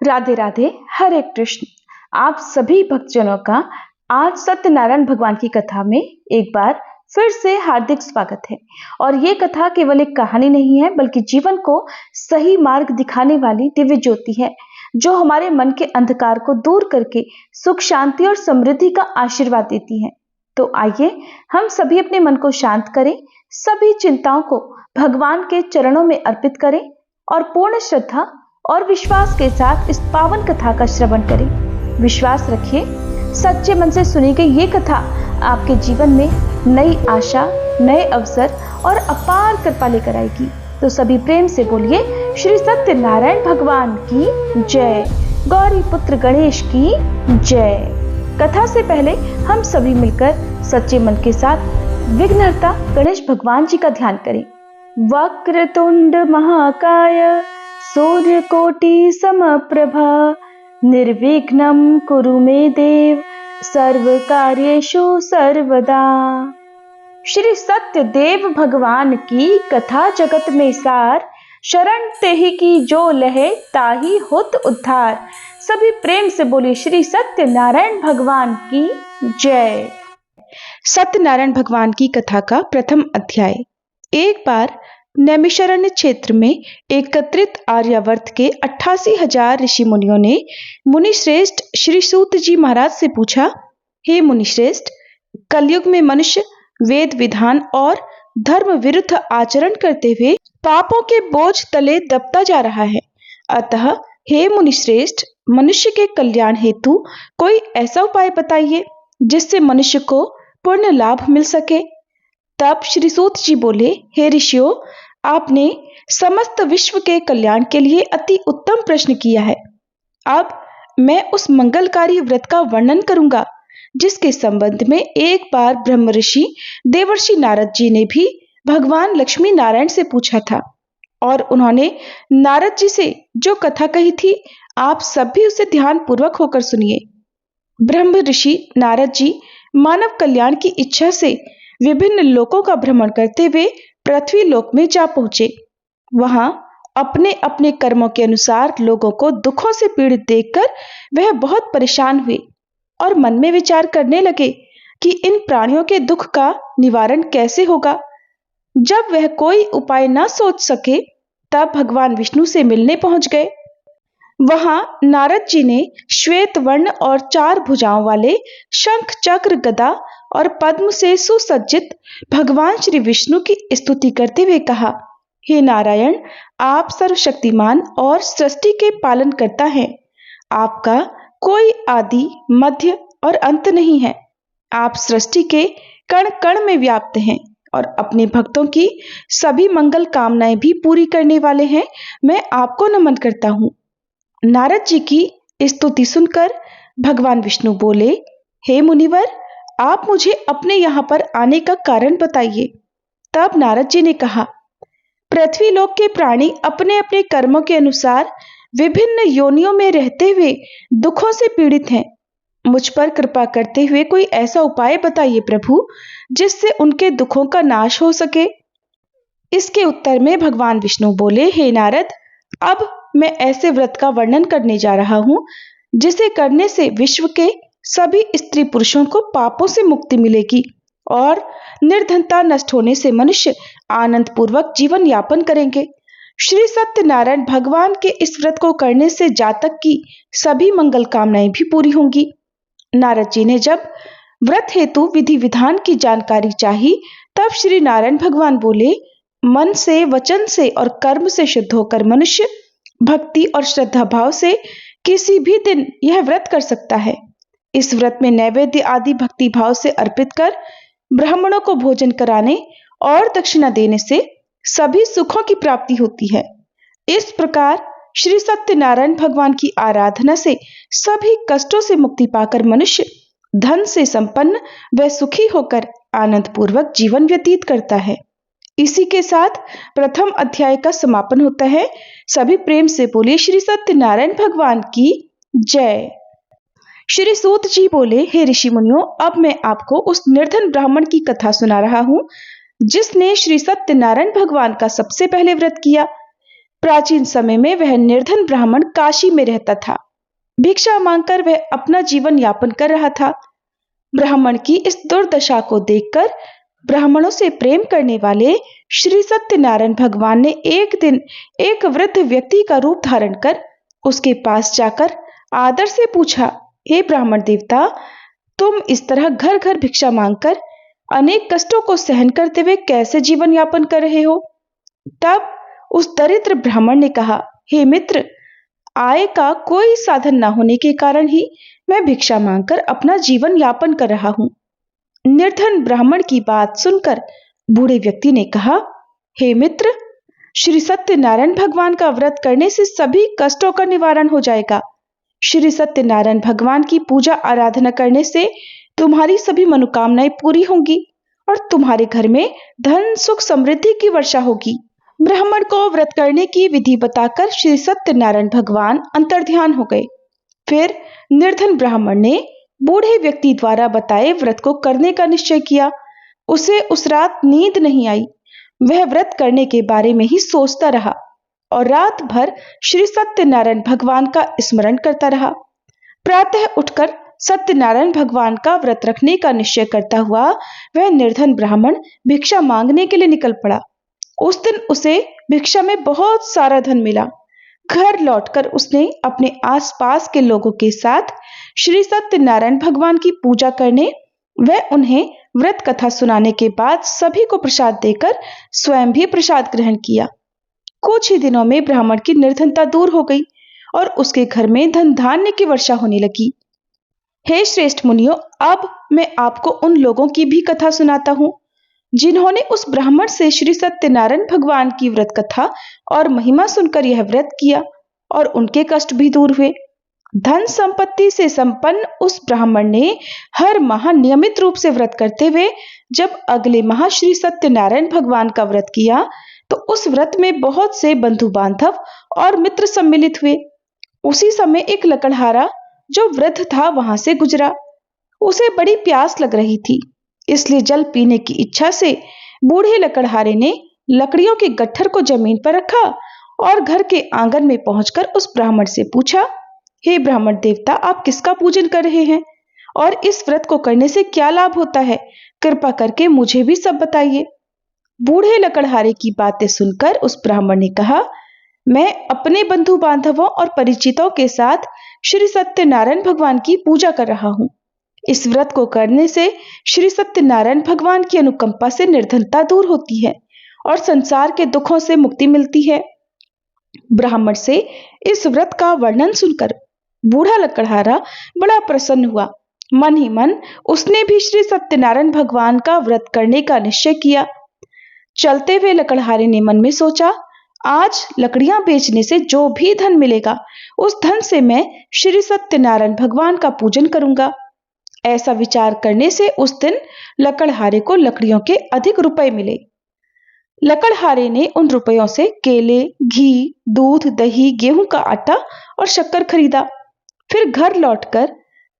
राधे राधे, हरे कृष्ण। आप सभी भक्तजनों का आज सत्यनारायण भगवान की कथा में एक बार फिर से हार्दिक स्वागत है। और ये कथा केवल एक कहानी नहीं है, बल्कि जीवन को सही मार्ग दिखाने वाली दिव्य ज्योति है, जो हमारे मन के अंधकार को दूर करके सुख, शांति और समृद्धि का आशीर्वाद देती है। तो आइए हम सभी अपने मन को शांत करें, सभी चिंताओं को भगवान के चरणों में अर्पित करें और पूर्ण श्रद्धा और विश्वास के साथ इस पावन कथा का श्रवण करें। विश्वास रखिए, सच्चे मन से सुनी गई ये कथा आपके जीवन में नई आशा, नए अवसर और अपार कृपा लेकर आएगी। तो सभी प्रेम से बोलिए श्री सत्यनारायण भगवान की जय, गौरी पुत्र गणेश की जय। कथा से पहले हम सभी मिलकर सच्चे मन के साथ विघ्नहर्ता गणेश भगवान जी का ध्यान करें। वक्रतुंड महाकाय सूर्यकोटि समप्रभा निर्विघ्नं कुरु मे देव सर्वकार्येषु सर्वदा। श्री सत्यदेव भगवान की कथा जगत में सार, शरण तेहि की जो लहे ताहि होत उद्धार। सभी प्रेम से बोलिए श्री सत्यनारायण भगवान की जय। सत्यनारायण भगवान की कथा का प्रथम अध्याय। एक बार नैमिषारण्य क्षेत्र में एकत्रित आर्यावर्त के 88,000 ऋषि मुनियों ने मुनिश्रेष्ठ श्री सूत जी महाराज से पूछा, हे मुनिश्रेष्ठ, कलयुग में मनुष्य वेद विधान और धर्म विरुद्ध आचरण करते हुए पापों के बोझ तले दबता जा रहा है। अतः हे मुनिश्रेष्ठ, मनुष्य के कल्याण हेतु कोई ऐसा उपाय बताइए जिससे मनुष्य को पूर्ण लाभ मिल सके। तब श्री सूत जी बोले, हे ऋषियों, आपने समस्त विश्व के कल्याण के लिए अति उत्तम प्रश्न किया है। अब मैं उस मंगलकारी व्रत का वर्णन करूंगा जिसके संबंध में एक बार ब्रह्म ऋषि देवर्षि नारद जी ने भी भगवान लक्ष्मी नारायण से पूछा था, और उन्होंने नारद जी से जो कथा कही थी, आप सब भी उसे ध्यान पूर्वक होकर सुनिए। ब्रह्म ऋषि नारद जी मानव कल्याण की इच्छा से विभिन्न लोकों का भ्रमण करते हुए पृथ्वी लोक में जा पहुंचे। वहां अपने अपने कर्मों के अनुसार लोगों को दुखों से पीड़ित देखकर वह बहुत परेशान हुए और मन में विचार करने लगे कि इन प्राणियों के दुख का निवारण कैसे होगा। जब वह कोई उपाय न सोच सके, तब भगवान विष्णु से मिलने पहुंच गए। वहां नारद जी ने श्वेत वर्ण और 4 भुजाओं वाले शंख, चक्र, गदा और पद्म से सुसज्जित भगवान श्री विष्णु की स्तुति करते हुए कहा, हे नारायण, आप सर्वशक्तिमान और सृष्टि के पालन करता हैं। आपका कोई आदि, मध्य और अंत नहीं है। आप सृष्टि के कण कण में व्याप्त हैं और अपने भक्तों की सभी मंगल कामनाएं भी पूरी करने वाले हैं। मैं आपको नमन करता हूँ। नारद जी की स्तुति सुनकर भगवान विष्णु बोले, हे मुनिवर, आप मुझे अपने यहाँ पर आने का कारण बताइए। तब नारद जी ने कहा, पृथ्वी लोक के प्राणी अपने अपने कर्मों के अनुसार विभिन्न योनियों में रहते हुए दुखों से पीड़ित हैं। मुझ पर कृपा करते हुए कोई ऐसा उपाय बताइए प्रभु, जिससे उनके दुखों का नाश हो सके। इसके उत्तर में भगवान विष्णु बोले, हे नारद, अब मैं ऐसे व्रत का वर्णन करने जा रहा हूं जिसे करने से विश्व के सभी स्त्री पुरुषों को पापों से मुक्ति मिलेगी और निर्धनता नष्ट होने से मनुष्य आनंद पूर्वक जीवन यापन करेंगे। श्री सत्यनारायण भगवान के इस व्रत को करने से जातक की सभी मंगल कामनाएं भी पूरी होंगी। नारद जी ने जब व्रत हेतु विधि विधान की जानकारी चाही, तब श्री नारायण भगवान बोले, मन से, वचन से और कर्म से शुद्ध होकर मनुष्य भक्ति और श्रद्धा भाव से किसी भी दिन यह व्रत कर सकता है। इस व्रत में नैवेद्य आदि भक्ति भाव से अर्पित कर ब्राह्मणों को भोजन कराने और दक्षिणा देने से सभी सुखों की प्राप्ति होती है। इस प्रकार श्री सत्यनारायण भगवान की आराधना से सभी कष्टों से मुक्ति पाकर मनुष्य धन से संपन्न व सुखी होकर आनंद पूर्वक जीवन व्यतीत करता है। इसी के साथ प्रथम अध्याय का समापन होता है। सभी प्रेम से बोले श्री सत्यनारायण भगवान की जय। श्री सूत जी बोले, हे ऋषि मुनियों, अब मैं आपको उस निर्धन ब्राह्मण की कथा सुना रहा हूं जिसने श्री सत्यनारायण भगवान का सबसे पहले व्रत किया। प्राचीन समय में वह निर्धन ब्राह्मण काशी में रहता था। भिक्षा मांगकर वह अपना जीवन यापन कर रहा था। ब्राह्मण की इस दुर्दशा को देखकर ब्राह्मणों से प्रेम करने वाले श्री सत्यनारायण भगवान ने एक दिन एक वृद्ध व्यक्ति का रूप धारण कर उसके पास जाकर आदर से पूछा, हे ब्राह्मण देवता, तुम इस तरह घर घर भिक्षा मांगकर अनेक कष्टों को सहन करते हुए कैसे जीवन यापन कर रहे हो? तब उस दरिद्र ब्राह्मण ने कहा, हे मित्र, आय का कोई साधन न होने के कारण ही मैं भिक्षा मांगकर अपना जीवन यापन कर रहा हूं। निर्धन ब्राह्मण की बात सुनकर बूढ़े व्यक्ति ने कहा, हे मित्र, श्री सत्यनारायण भगवान का व्रत करने से सभी कष्टों का निवारण हो जाएगा। श्री सत्यनारायण भगवान की पूजा आराधना करने से तुम्हारी सभी मनोकामनाएं पूरी होंगी और तुम्हारे घर में धन सुख समृद्धि की वर्षा होगी। ब्राह्मण को व्रत करने की विधि बताकर श्री सत्यनारायण भगवान अंतर्ध्यान हो गए। फिर निर्धन ब्राह्मण ने बूढ़े व्यक्ति द्वारा बताए व्रत को करने का निश्चय किया। उसे उस रात नींद नहीं आई। वह व्रत करने के बारे में ही सोचता रहा और रात भर श्री सत्यनारायण भगवान का स्मरण करता रहा। प्रातः उठकर सत्यनारायण भगवान का व्रत रखने का निश्चय करता हुआ वह निर्धन ब्राह्मण भिक्षा मांगने के लिए निकल पड़ा। उस दिन उसे भिक्षा में बहुत सारा धन मिला। घर लौटकर उसने अपने आसपास के लोगों के साथ श्री सत्यनारायण भगवान की पूजा करने व उन्हें व्रत कथा सुनाने के बाद सभी को प्रसाद देकर स्वयं भी प्रसाद ग्रहण किया। कुछ ही दिनों में ब्राह्मण की निर्धनता दूर हो गई और उसके घर में धन धान्य की वर्षा होने लगी। हे श्रेष्ठ मुनियों, अब मैं आपको उन लोगों की भी कथा सुनाता हूँ जिन्होंने उस ब्राह्मण से श्री सत्यनारायण भगवान की व्रत कथा और महिमा सुनकर यह व्रत किया और उनके कष्ट भी दूर हुए। धन संपत्ति से संपन्न उस ब्राह्मण ने हर माह नियमित रूप से व्रत करते हुए जब अगले माह श्री सत्यनारायण भगवान का व्रत किया तो उस व्रत में बहुत से बंधु बांधव और मित्र सम्मिलित हुए। उसी समय एक लकड़हारा जो वृद्ध था वहां से गुजरा। उसे बड़ी प्यास लग रही थी, इसलिए जल पीने की इच्छा से बूढ़े लकड़हारे ने लकड़ियों के गट्ठर को जमीन पर रखा और घर के आंगन में पहुंचकर उस ब्राह्मण से पूछा, हे ब्राह्मण देवता, आप किसका पूजन कर रहे हैं और इस व्रत को करने से क्या लाभ होता है? कृपा करके मुझे भी सब बताइए। बूढ़े लकड़हारे की बातें सुनकर उस ब्राह्मण ने कहा, मैं अपने बंधु बांधवों और परिचितों के साथ श्री सत्यनारायण भगवान की पूजा कर रहा हूँ। इस व्रत को करने से श्री सत्यनारायण भगवान की अनुकंपा से निर्धनता दूर होती है और संसार के दुखों से मुक्ति मिलती है। ब्राह्मण से इस व्रत का वर्णन सुनकर बूढ़ा लकड़हारा बड़ा प्रसन्न हुआ। मन ही मन उसने भी श्री सत्यनारायण भगवान का व्रत करने का निश्चय किया। चलते हुए लकड़हारे ने मन में सोचा, आज लकड़ियां बेचने से जो भी धन मिलेगा उस धन से मैं श्री सत्यनारायण भगवान का पूजन करूंगा। ऐसा विचार करने से उस दिन लकड़हारे को लकड़ियों के अधिक रुपए मिले। लकड़हारे ने उन रुपयों से केले, घी, दूध, दही, गेहूं का आटा और शक्कर खरीदा। फिर घर लौटकर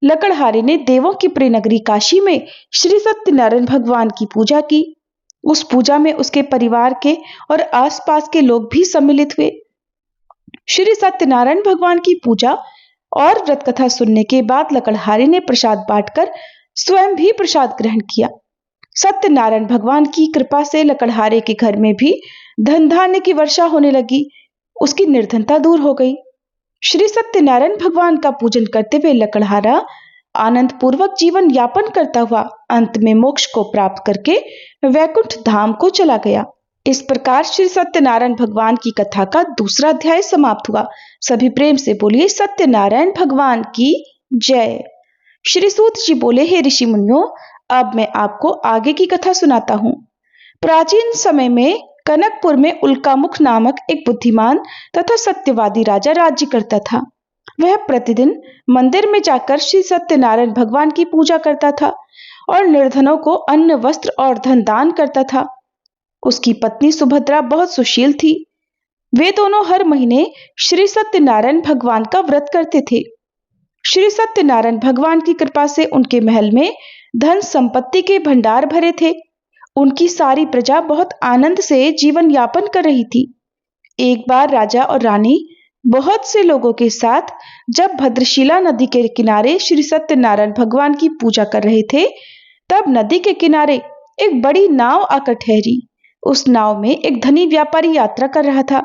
लकड़हारे ने देवों की प्रिय नगरी काशी में श्री सत्यनारायण भगवान की पूजा की। उस पूजा में उसके परिवार के और आसपास के लोग भी सम्मिलित हुए। श्री सत्यनारायण भगवान की पूजा और व्रत कथा सुनने के बाद लकड़हारे ने प्रसाद बांटकर स्वयं भी प्रसाद ग्रहण किया। सत्यनारायण भगवान की कृपा से लकड़हारे के घर में भी धन धान्य की वर्षा होने लगी। उसकी निर्धनता दूर हो गई। श्री सत्यनारायण भगवान का पूजन करते हुए लकड़हारा आनंद पूर्वक जीवन यापन करता हुआ अंत में मोक्ष को प्राप्त करके वैकुंठ धाम को चला गया। इस प्रकार श्री सत्यनारायण भगवान की कथा का दूसरा अध्याय समाप्त हुआ। सभी प्रेम से बोलिए सत्यनारायण भगवान की जय। श्री सूत जी बोले, हे ऋषि मुनियों, अब मैं आपको आगे की कथा सुनाता हूँ। प्राचीन समय में कनकपुर में उल्कामुख नामक एक बुद्धिमान तथा सत्यवादी राजा राज्य करता था। वह प्रतिदिन मंदिर में जाकर श्री सत्यनारायण भगवान की पूजा करता था और निर्धनों को अन्न, वस्त्र और धन दान करता था। उसकी पत्नी सुभद्रा बहुत सुशील थी। वे दोनों हर महीने श्री सत्यनारायण भगवान का व्रत करते थे। श्री सत्यनारायण भगवान की कृपा से उनके महल में धन संपत्ति के भंडार भरे थे। उनकी सारी प्रजा बहुत आनंद से जीवन यापन कर रही थी। एक बार राजा और रानी बहुत से लोगों के साथ जब भद्रशिला नदी के किनारे श्री सत्यनारायण भगवान की पूजा कर रहे थे, तब नदी के किनारे एक बड़ी नाव आकर ठहरी। उस नाव में एक धनी व्यापारी यात्रा कर रहा था।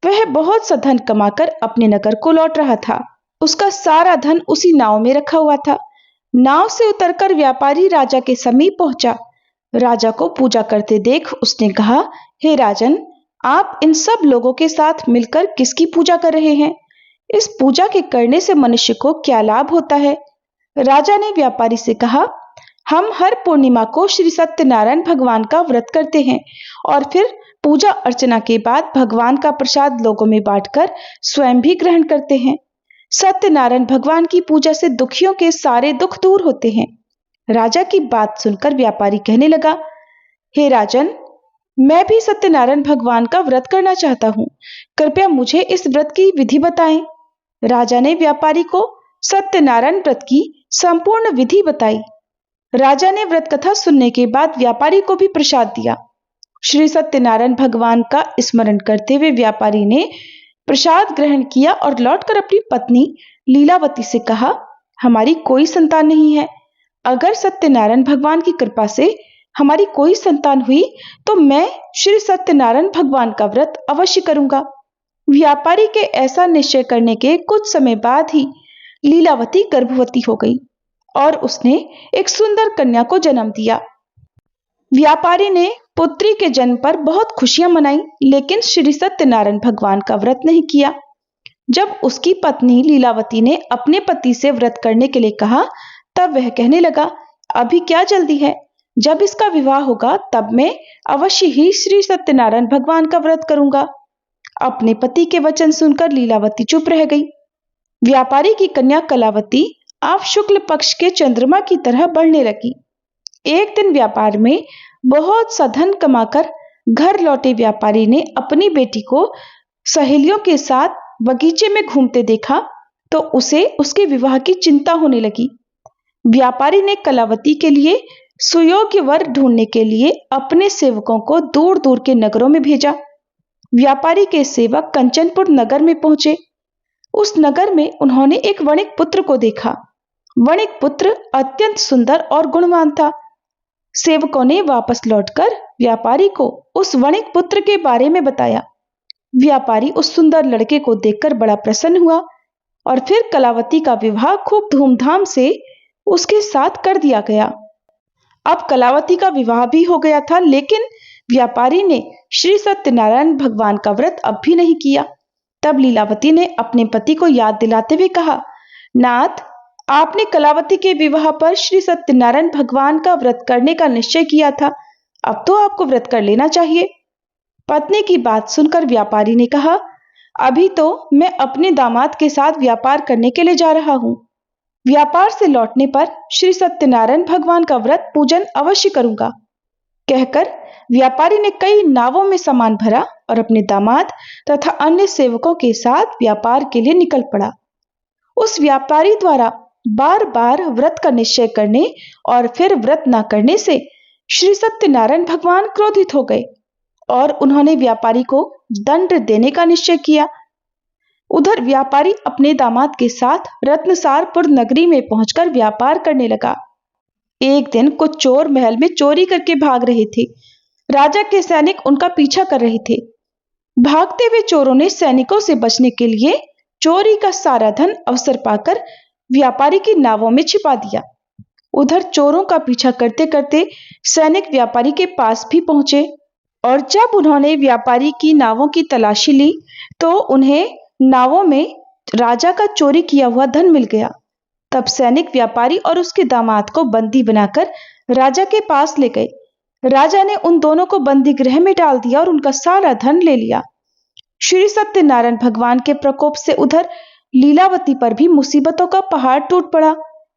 वह बहुत सा धन कमाकर अपने नगर को लौट रहा था। उसका सारा धन उसी नाव में रखा हुआ था। नाव से उतरकर व्यापारी राजा के समीप पहुंचा। राजा को पूजा करते देख उसने कहा, हे राजन, आप इन सब लोगों के साथ मिलकर किसकी पूजा कर रहे हैं? इस पूजा के करने से मनुष्य को क्या लाभ होता है? राजा ने व्यापारी से कहा, हम हर पूर्णिमा को श्री सत्यनारायण भगवान का व्रत करते हैं और फिर पूजा अर्चना के बाद भगवान का प्रसाद लोगों में बांटकर स्वयं भी ग्रहण करते हैं। सत्यनारायण भगवान की पूजा से दुखियों के सारे दुख दूर होते हैं। राजा की बात सुनकर व्यापारी कहने लगा, हे राजन, मैं भी सत्यनारायण भगवान का व्रत करना चाहता हूँ। कृपया मुझे इस व्रत की विधि बताएं। राजा ने व्यापारी को सत्यनारायण व्रत की संपूर्ण विधि बताई। राजा ने व्रत कथा सुनने के बाद व्यापारी को भी प्रसाद दिया। श्री सत्यनारायण भगवान का स्मरण करते हुए व्यापारी ने प्रसाद ग्रहण किया और लौटकर अपनी पत्नी लीलावती से कहा, हमारी कोई संतान नहीं है। अगर सत्यनारायण भगवान की कृपा से हमारी कोई संतान हुई तो मैं श्री सत्यनारायण भगवान का व्रत अवश्य करूंगा। व्यापारी के ऐसा निश्चय करने के कुछ समय बाद ही लीलावती गर्भवती हो गई और उसने एक सुंदर कन्या को जन्म दिया। व्यापारी ने पुत्री के जन्म पर बहुत खुशियां मनाई, लेकिन श्री सत्यनारायण भगवान का व्रत नहीं किया। जब उसकी पत्नी लीलावती ने अपने पति से व्रत करने के लिए कहा, तब वह कहने लगा, अभी क्या जल्दी है? जब इसका विवाह होगा तब मैं अवश्य ही श्री सत्यनारायण भगवान का व्रत करूंगा। अपने पति के वचन सुनकर लीलावती चुप रह गई। व्यापारी की कन्या कलावती अब शुक्ल पक्ष के चंद्रमा की तरह बढ़ने लगी। एक दिन व्यापार में बहुत सा धन कमाकर घर लौटे व्यापारी ने अपनी बेटी को सहेलियों के साथ बगीचे में घूमते देखा तो उसे उसके विवाह की चिंता होने लगी। व्यापारी ने कलावती के लिए सुयोग्य वर ढूंढने के लिए अपने सेवकों को दूर दूर के नगरों में भेजा। व्यापारी के सेवक कंचनपुर नगर में पहुंचे। उस नगर में उन्होंने एक वणिक पुत्र को देखा। वणिक पुत्र अत्यंत सुंदर और गुणवान था। सेवकों ने वापस लौटकर व्यापारी को उस वणिक पुत्र के बारे में बताया। व्यापारी उस सुंदर लड़के को देखकर बड़ा प्रसन्न हुआ और फिर कलावती का विवाह खूब धूमधाम से उसके साथ कर दिया गया। अब कलावती का विवाह भी हो गया था, लेकिन व्यापारी ने श्री सत्यनारायण भगवान का व्रत अब भी नहीं किया। तब लीलावती ने अपने पति को याद दिलाते हुए कहा, नाथ, आपने कलावती के विवाह पर श्री सत्यनारायण भगवान का व्रत करने का निश्चय किया था, अब तो आपको व्रत कर लेना चाहिए। पत्नी की बात सुनकर व्यापारी ने कहा, अभी तो मैं अपने दामाद के साथ व्यापार करने के लिए जा रहा हूं। व्यापार से लौटने पर श्री सत्यनारायण भगवान का व्रत पूजन अवश्य करूंगा। कहकर व्यापारी ने कई नावों में सामान भरा और अपने दामाद तथा अन्य सेवकों के साथ व्यापार के लिए निकल पड़ा। उस व्यापारी द्वारा बार बार व्रत का निश्चय करने और फिर व्रत न करने से श्री सत्यनारायण भगवान क्रोधित हो गए और उन्होंने व्यापारी को दंड देने का निश्चय किया। उधर व्यापारी अपने दामाद के साथ रत्नसारपुर नगरी में पहुंचकर व्यापार करने लगा। एक दिन कुछ चोर महल में चोरी करके भाग रहे थे। राजा के सैनिक उनका पीछा कर रहे थे। भागते हुए चोरों ने सैनिकों से बचने के लिए चोरी का सारा धन अवसर पाकर व्यापारी की नावों में छिपा दिया। उधर चोरों का पीछा करते करते सैनिक व्यापारी के पास भी पहुंचे और जब उन्होंने व्यापारी की नावों की तलाशी ली तो उन्हें नावों में राजा का चोरी किया हुआ धन मिल गया। तब सैनिक व्यापारी और उसके दामाद को बंदी बनाकर राजा के पास ले गए। राजा ने उन दोनों को बंदी गृह में डाल दिया और उनका सारा धन ले लिया। श्री सत्यनारायण भगवान के प्रकोप से उधर लीलावती पर भी मुसीबतों का पहाड़ टूट पड़ा।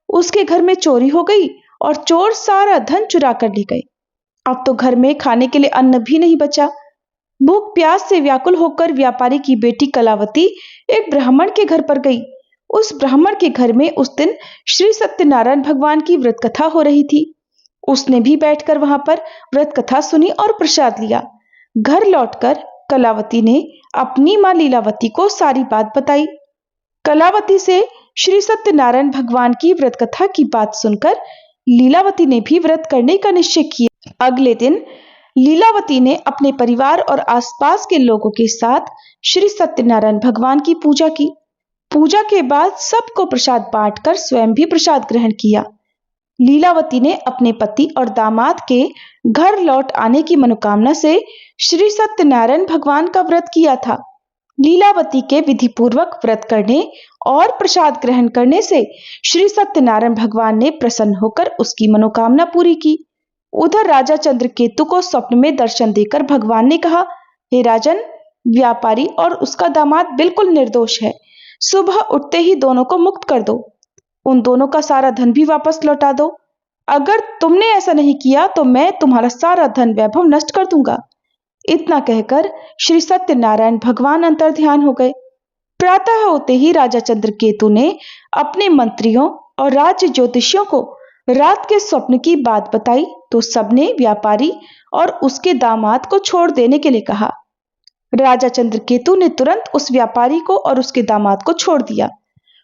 उसके घर में चोरी हो गई और चोर सारा धन चुरा कर ले गए। अब तो घर में खाने के लिए अन्न भी नहीं बचा। भूख प्यास से व्याकुल होकर व्यापारी की बेटी कलावती एक ब्राह्मण के घर पर गई। उस ब्राह्मण के घर में उस दिन श्री सत्यनारायण भगवान की व्रत कथा हो रही थी। उसने भी बैठकर वहां पर व्रत कथा सुनी और प्रसाद लिया। घर लौटकर कलावती ने अपनी मां लीलावती को सारी बात बताई। कलावती से श्री सत्यनारायण भगवान की व्रत कथा की बात सुनकर लीलावती ने भी व्रत करने का निश्चय किया। अगले दिन लीलावती ने अपने परिवार और आसपास के लोगों के साथ श्री सत्यनारायण भगवान की पूजा की। पूजा के बाद सबको प्रसाद बांटकर स्वयं भी प्रसाद ग्रहण किया। लीलावती ने अपने पति और दामाद के घर लौट आने की मनोकामना से श्री सत्यनारायण भगवान का व्रत किया था। लीलावती के विधि पूर्वक व्रत करने और प्रसाद ग्रहण करने से श्री सत्यनारायण भगवान ने प्रसन्न होकर उसकी मनोकामना पूरी की। उधर राजा चंद्रकेतु को स्वप्न में दर्शन देकर भगवान ने कहा, हे राजन, व्यापारी और उसका दामाद बिल्कुल निर्दोष है। सुबह उठते ही दोनों को मुक्त कर दो। उन दोनों का सारा धन भी वापस लौटा दो। अगर तुमने ऐसा नहीं किया तो मैं तुम्हारा सारा धन वैभव नष्ट कर दूंगा। इतना कहकर श्री सत्यनारायण भगवान अंतर्ध्यान हो गए। प्रातः होते ही राजा चंद्रकेतु ने अपने मंत्रियों और राज्य ज्योतिषियों को रात के स्वप्न की बात बताई तो सबने व्यापारी और उसके दामाद को छोड़ देने के लिए कहा। राजा चंद्रकेतु ने तुरंत उस व्यापारी को और उसके दामाद को छोड़ दिया।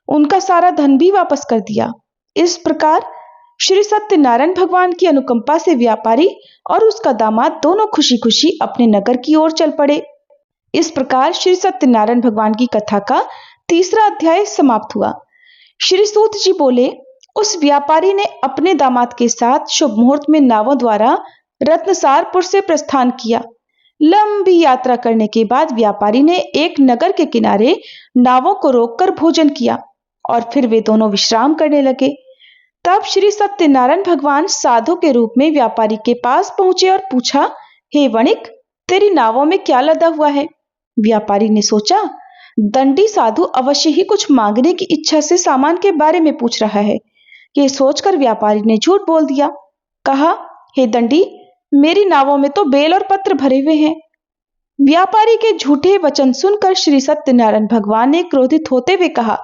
उनका सारा धन भी वापस कर दिया। इस प्रकार श्री सत्यनारायण भगवान की अनुकंपा से व्यापारी और उसका दामाद दोनों खुशी खुशी अपने नगर की ओर चल पड़े। इस प्रकार श्री सत्यनारायण भगवान की कथा का तीसरा अध्याय समाप्त हुआ। श्री सूत जी बोले, उस व्यापारी ने अपने दामाद के साथ शुभ मुहूर्त में नावों द्वारा रत्नसारपुर से प्रस्थान किया। लंबी यात्रा करने के बाद व्यापारी ने एक नगर के किनारे नावों को रोककर भोजन किया और फिर वे दोनों विश्राम करने लगे। तब श्री सत्यनारायण भगवान साधु के रूप में व्यापारी के पास पहुंचे और पूछा, हे वणिक, तेरी नावों में क्या लदा हुआ है? व्यापारी ने सोचा, दंडी साधु अवश्य ही कुछ मांगने की इच्छा से सामान के बारे में पूछ रहा है। ये सोचकर व्यापारी ने झूठ बोल दिया। कहा, हे दंडी, मेरी नावों में तो बेल और पत्र भरे हुए हैं। व्यापारी के झूठे वचन सुनकर श्री सत्यनारायण भगवान ने क्रोधित होते हुए कहा,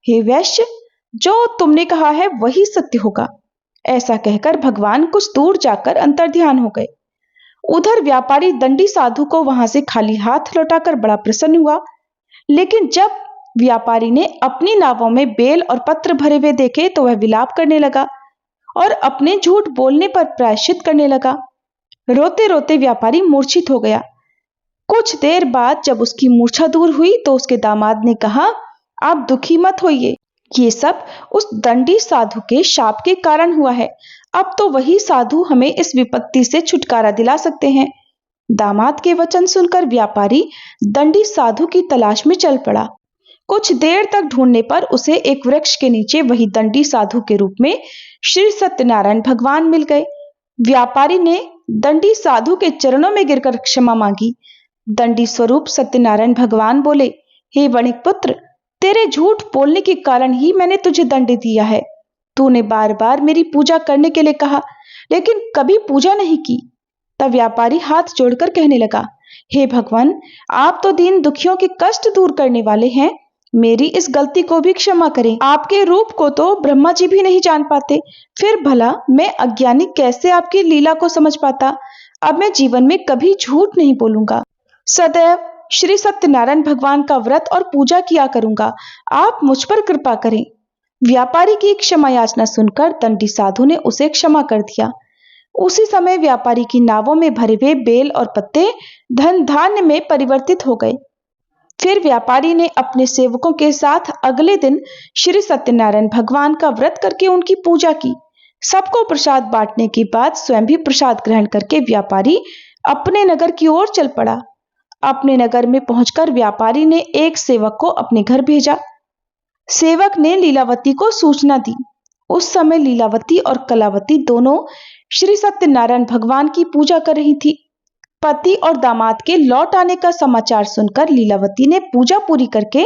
हे वैश्य, जो तुमने कहा है वही सत्य होगा। ऐसा कहकर भगवान कुछ दूर जाकर अंतर्ध्यान हो गए। उधर व्यापारी दंडी साधु को वहां से खाली हाथ लौटाकर बड़ा प्रसन्न हुआ। लेकिन जब व्यापारी ने अपनी नावों में बेल और पत्र भरे हुए देखे तो वह विलाप करने लगा और अपने झूठ बोलने पर प्रायश्चित करने लगा। रोते रोते व्यापारी मूर्छित हो गया। कुछ देर बाद जब उसकी मूर्छा दूर हुई तो उसके दामाद ने कहा, आप दुखी मत होइए, ये सब उस दंडी साधु के शाप के कारण हुआ है। अब तो वही साधु हमें इस विपत्ति से छुटकारा दिला सकते हैं। दामाद के वचन सुनकर व्यापारी दंडी साधु की तलाश में चल पड़ा। कुछ देर तक ढूंढने पर उसे एक वृक्ष के नीचे वही दंडी साधु के रूप में श्री सत्यनारायण भगवान मिल गए। व्यापारी ने दंडी साधु के चरणों में गिरकर क्षमा मांगी। दंडी स्वरूप सत्यनारायण भगवान बोले, हे वणिक पुत्र, तेरे झूठ बोलने के कारण ही मैंने तुझे दंड दिया है। तूने बार बार मेरी पूजा करने के लिए कहा, लेकिन कभी पूजा नहीं की। तब व्यापारी हाथ जोड़कर कहने लगा, हे भगवान, आप तो दीन दुखियों के कष्ट दूर करने वाले हैं। मेरी इस गलती को भी क्षमा करें। आपके रूप को तो ब्रह्मा जी भी नहीं जान पाते, फिर भला मैं अज्ञानी कैसे आपकी लीला को समझ पाता। अब मैं जीवन में कभी झूठ नहीं बोलूंगा। सदैव श्री सत्यनारायण भगवान का व्रत और पूजा किया करूंगा। आप मुझ पर कृपा करें। व्यापारी की क्षमा याचना सुनकर दंडी साधु ने उसे क्षमा कर दिया। उसी समय व्यापारी की नावों में भरे हुए बेल और पत्ते धन धान्य में परिवर्तित हो गए। फिर व्यापारी ने अपने सेवकों के साथ अगले दिन श्री सत्यनारायण भगवान का व्रत करके उनकी पूजा की। सबको प्रसाद बांटने के बाद स्वयं भी प्रसाद ग्रहण करके व्यापारी अपने नगर की ओर चल पड़ा। अपने नगर में पहुंचकर व्यापारी ने एक सेवक को अपने घर भेजा। सेवक ने लीलावती को सूचना दी। उस समय लीलावती और कलावती दोनों श्री सत्यनारायण भगवान की पूजा कर रही थी। पति और दामाद के लौट आने का समाचार सुनकर लीलावती ने पूजा पूरी करके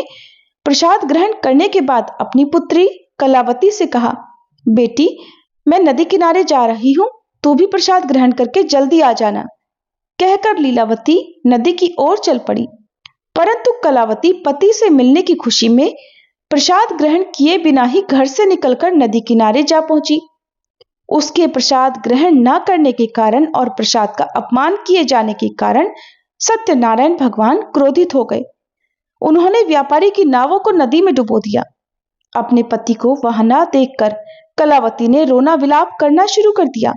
प्रसाद ग्रहण करने के बाद अपनी पुत्री कलावती से कहा, बेटी, मैं नदी किनारे जा रही हूं, तू भी प्रसाद ग्रहण करके जल्दी आ जाना। कहकर लीलावती नदी की ओर चल पड़ी। परंतु कलावती पति से मिलने की खुशी में प्रसाद ग्रहण किए बिना ही घर से निकलकर नदी किनारे जा पहुंची। उसके प्रसाद ग्रहण न करने के कारण और प्रसाद का अपमान किए जाने के कारण सत्यनारायण भगवान क्रोधित हो गए। उन्होंने व्यापारी की नावों को नदी में डुबो दिया। अपने पति को वहां न देखकर कलावती ने रोना विलाप करना शुरू कर दिया।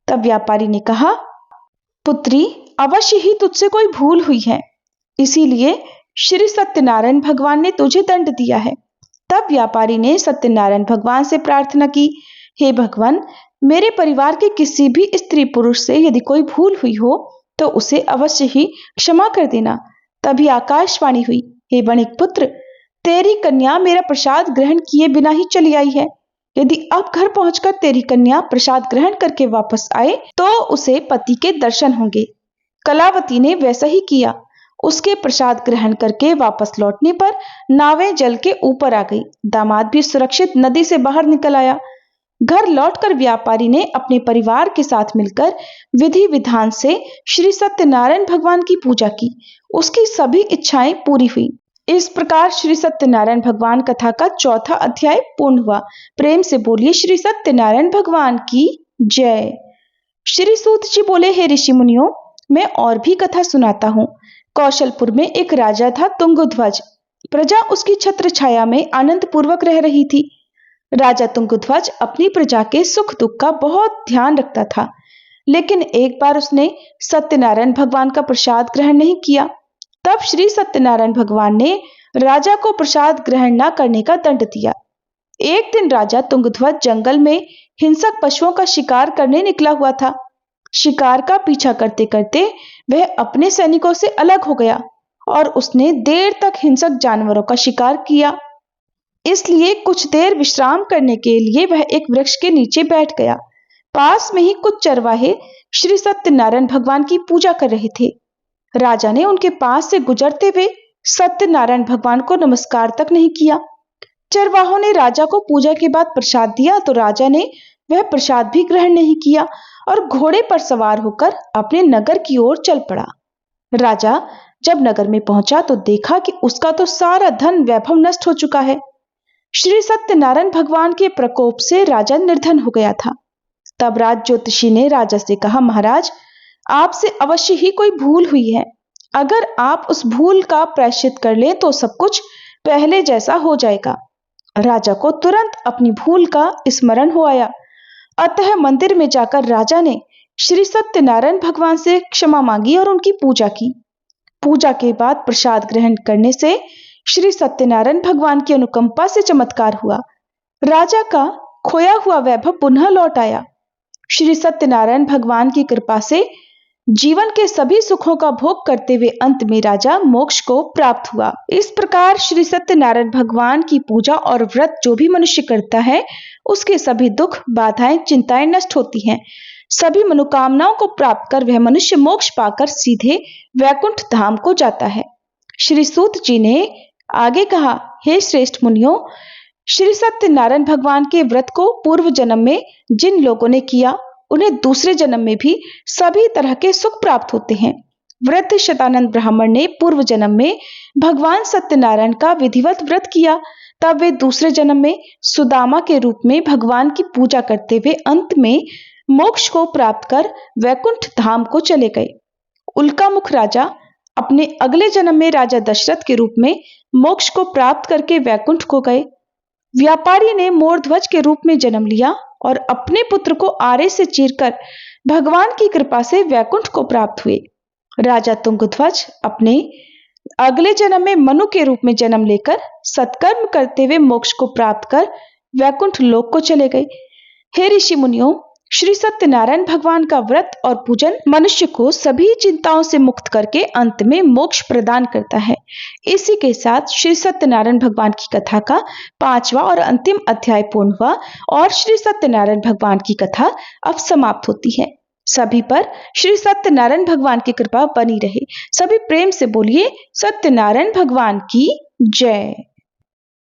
तब व्यापारी ने कहा, पुत्री, अवश्य ही तुझसे कोई भूल हुई है, इसीलिए श्री सत्यनारायण भगवान ने तुझे दंड दिया है। तब व्यापारी ने सत्यनारायण भगवान से प्रार्थना की, हे भगवान, मेरे परिवार के किसी भी स्त्री पुरुष से यदि कोई भूल हुई हो तो उसे अवश्य ही क्षमा कर देना। तभी आकाशवाणी हुई, हे वणिक पुत्र, तेरी कन्या मेरा प्रसाद ग्रहण किए बिना ही चली आई है। यदि अब घर पहुंचकर तेरी कन्या प्रसाद ग्रहण करके वापस आए तो उसे पति के दर्शन होंगे। कलावती ने वैसा ही किया। उसके प्रसाद ग्रहण करके वापस लौटने पर नावें जल के ऊपर आ गई। दामाद भी सुरक्षित नदी से बाहर निकल आया। घर लौटकर व्यापारी ने अपने परिवार के साथ मिलकर विधि विधान से श्री सत्यनारायण भगवान की पूजा की। उसकी सभी इच्छाएं पूरी हुई। इस प्रकार श्री सत्यनारायण भगवान कथा का चौथा अध्याय पूर्ण हुआ। प्रेम से बोलिए श्री सत्यनारायण भगवान की जय। श्री सूत जी बोले, हे ऋषि मुनियों, मैं और भी कथा सुनाता हूँ। कौशलपुर में एक राजा था, तुंगध्वज। प्रजा उसकी छत्र छाया में आनंद पूर्वक रह रही थी। राजा तुंगध्वज अपनी प्रजा के सुख दुख का बहुत ध्यान रखता था, लेकिन एक बार उसने सत्यनारायण भगवान का प्रसाद ग्रहण नहीं किया। तब श्री सत्यनारायण भगवान ने राजा को प्रसाद ग्रहण न करने का दंड दिया। एक दिन राजा तुंगध्वज जंगल में हिंसक पशुओं का शिकार करने निकला हुआ था। शिकार का पीछा करते करते वह अपने सैनिकों से अलग हो गया और उसने देर तक हिंसक जानवरों का शिकार किया। इसलिए कुछ देर विश्राम करने के लिए वह एक वृक्ष के नीचे बैठ गया। पास में ही कुछ चरवाहे श्री सत्यनारायण भगवान की पूजा कर रहे थे। राजा ने उनके पास से गुजरते हुए सत्यनारायण भगवान को नमस्कार तक नहीं किया। चरवाहों ने राजा को पूजा के बाद प्रसाद दिया तो राजा ने वह प्रसाद भी ग्रहण नहीं किया और घोड़े पर सवार होकर अपने नगर की ओर चल पड़ा। राजा जब नगर में पहुंचा तो देखा कि उसका तो सारा धन वैभव नष्ट हो चुका है। श्री सत्यनारायण भगवान के प्रकोप से राजा निर्धन हो गया था। तब राज ज्योतिषी ने राजा से कहा, महाराज, आपसे अवश्य ही कोई भूल हुई है। अगर आप उस भूल का प्रायश्चित कर लें तो सब कुछ पहले जैसा हो जाएगा। राजा को तुरंत अपनी भूल का स्मरण हो आया। अतः मंदिर में जाकर राजा ने श्री सत्यनारायण भगवान से क्षमा मांगी और उनकी पूजा की। पूजा के बाद प्रसाद ग्रहण करने से श्री सत्यनारायण भगवान की अनुकंपा से चमत्कार हुआ। राजा का खोया हुआ वैभव पुनः लौट आया। श्री सत्यनारायण भगवान की कृपा से जीवन के सभी सुखों का भोग करते हुए अंत में राजा मोक्ष को प्राप्त हुआ। इस प्रकार श्री सत्यनारायण भगवान की पूजा और व्रत जो भी मनुष्य करता है उसके सभी दुख, बाधाएं, चिंताएं नष्ट होती हैं। सभी मनोकामनाओं को प्राप्त कर वह मनुष्य मोक्ष पाकर सीधे वैकुंठ धाम को जाता है। श्री सूत जी ने आगे कहा, हे श्रेष्ठ मुनियों, श्री सत्यनारायण भगवान के व्रत को पूर्व जन्म में जिन लोगों ने किया उन्हें दूसरे जन्म में भी सभी तरह के सुख प्राप्त होते हैं। वृद्ध शतानंद ब्राह्मण ने पूर्व जन्म में भगवान सत्यनारायण का विधिवत व्रत किया। तब वे दूसरे जन्म में सुदामा के रूप में भगवान की पूजा करते हुए अंत में मोक्ष को प्राप्त कर वैकुंठ धाम को चले गए। उल्कामुख राजा अपने अगले जन्म में राजा दशरथ के रूप में मोक्ष को प्राप्त करके वैकुंठ को गए। व्यापारी ने मोरध्वज के रूप में जन्म लिया और अपने पुत्र को आरे से चीरकर भगवान की कृपा से वैकुंठ को प्राप्त हुए। राजा तुंगध्वज अपने अगले जन्म में मनु के रूप में जन्म लेकर सत्कर्म करते हुए मोक्ष को प्राप्त कर वैकुंठ लोक को चले गए। हे ऋषि मुनियों, श्री सत्यनारायण भगवान का व्रत और पूजन मनुष्य को सभी चिंताओं से मुक्त करके अंत में मोक्ष प्रदान करता है। इसी के साथ श्री सत्यनारायण भगवान की कथा का 5वां और अंतिम अध्याय पूर्ण हुआ और श्री सत्यनारायण भगवान की कथा अब समाप्त होती है। सभी पर श्री सत्यनारायण भगवान की कृपा बनी रहे। सभी प्रेम से बोलिए सत्यनारायण भगवान की जय।